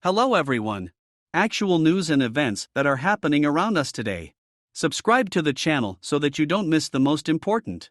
Hello everyone. Actual news and events that are happening around us today. Subscribe to the channel so that you don't miss the most important.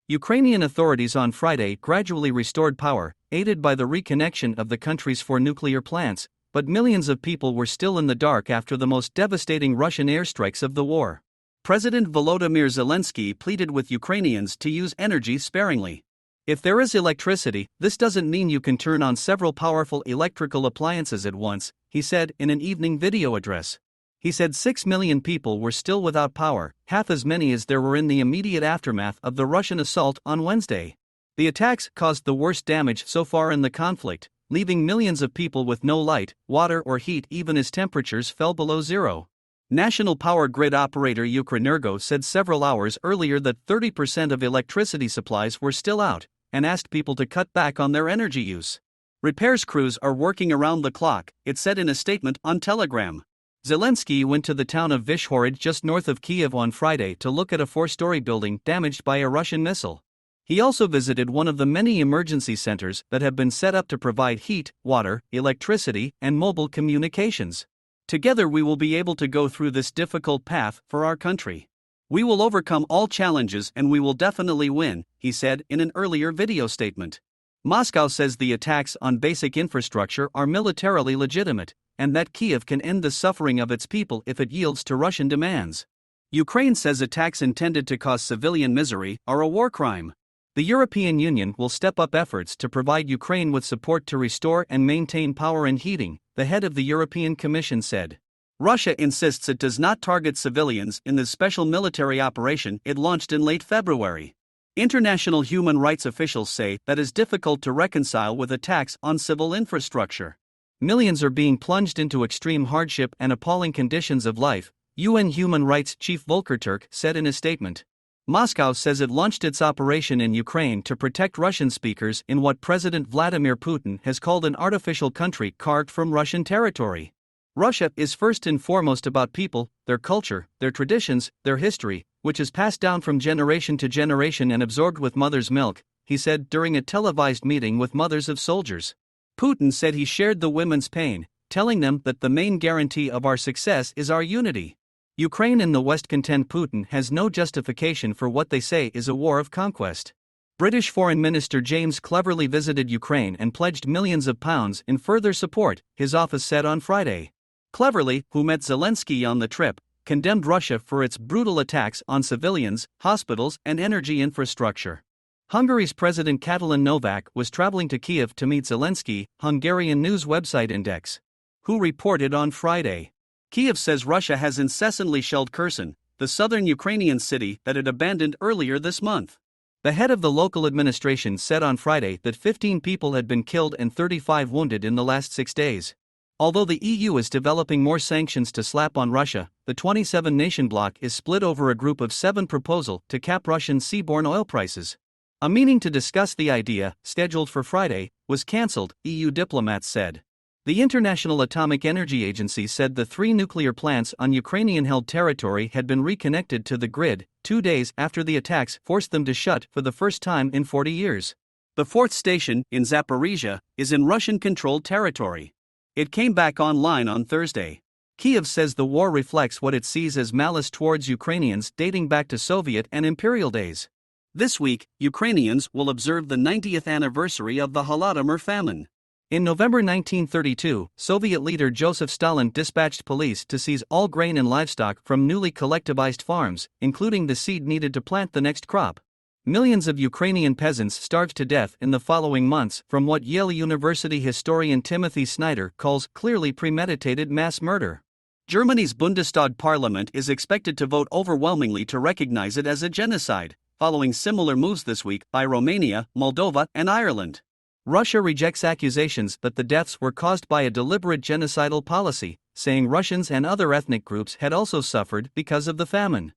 Ukrainian authorities on Friday gradually restored power, aided by the reconnection of the country's four nuclear plants, but millions of people were still in the dark after the most devastating Russian airstrikes of the war. President Volodymyr Zelenskiy pleaded with Ukrainians to use energy sparingly. If there is electricity, this doesn't mean you can turn on several powerful electrical appliances at once, he said in an evening video address. He said 6 million people were still without power, half as many as there were in the immediate aftermath of the Russian assault on Wednesday. The attacks caused the worst damage so far in the conflict, leaving millions of people with no light, water or heat even as temperatures fell below zero. National power grid operator Ukrenergo said several hours earlier that 30% of electricity supplies were still out, and asked people to cut back on their energy use. Repairs crews are working around the clock, it said in a statement on Telegram. Zelensky went to the town of Vyshhorod just north of Kyiv on Friday to look at a four-story building damaged by a Russian missile. He also visited one of the many emergency centers that have been set up to provide heat, water, electricity, and mobile communications. Together we will be able to go through this difficult path for our country. We will overcome all challenges and we will definitely win, he said in an earlier video statement. Moscow says the attacks on basic infrastructure are militarily legitimate, and that Kyiv can end the suffering of its people if it yields to Russian demands. Ukraine says attacks intended to cause civilian misery are a war crime. The European Union will step up efforts to provide Ukraine with support to restore and maintain power and heating, the head of the European Commission said. Russia insists it does not target civilians in the special military operation it launched in late February. International human rights officials say that is difficult to reconcile with attacks on civil infrastructure. Millions are being plunged into extreme hardship and appalling conditions of life, UN Human Rights Chief Volker Turk said in a statement. Moscow says it launched its operation in Ukraine to protect Russian speakers in what President Vladimir Putin has called an artificial country carved from Russian territory. Russia is first and foremost about people, their culture, their traditions, their history, which is passed down from generation to generation and absorbed with mother's milk, he said during a televised meeting with mothers of soldiers. Putin said he shared the women's pain, telling them that the main guarantee of our success is our unity. Ukraine and the West contend Putin has no justification for what they say is a war of conquest. British Foreign Minister James Cleverly visited Ukraine and pledged millions of pounds in further support, his office said on Friday. Cleverly, who met Zelensky on the trip, condemned Russia for its brutal attacks on civilians, hospitals, and energy infrastructure. Hungary's President Katalin Novak was traveling to Kyiv to meet Zelensky, Hungarian news website Index, who reported on Friday. Kyiv says Russia has incessantly shelled Kherson, the southern Ukrainian city that it abandoned earlier this month. The head of the local administration said on Friday that 15 people had been killed and 35 wounded in the last 6 days. Although the EU is developing more sanctions to slap on Russia, the 27-nation bloc is split over a group of 7 proposal to cap Russian seaborne oil prices. A meeting to discuss the idea, scheduled for Friday, was cancelled, EU diplomats said. The International Atomic Energy Agency said the 3 nuclear plants on Ukrainian-held territory had been reconnected to the grid 2 days after the attacks forced them to shut for the first time in 40 years. The 4th station, in Zaporizhia, is in Russian-controlled territory. It came back online on Thursday. Kyiv says the war reflects what it sees as malice towards Ukrainians dating back to Soviet and imperial days. This week, Ukrainians will observe the 90th anniversary of the Holodomor famine. In November 1932, Soviet leader Joseph Stalin dispatched police to seize all grain and livestock from newly collectivized farms, including the seed needed to plant the next crop. Millions of Ukrainian peasants starved to death in the following months from what Yale University historian Timothy Snyder calls clearly premeditated mass murder. Germany's Bundestag parliament is expected to vote overwhelmingly to recognize it as a genocide, following similar moves this week by Romania, Moldova, and Ireland. Russia rejects accusations that the deaths were caused by a deliberate genocidal policy, saying Russians and other ethnic groups had also suffered because of the famine.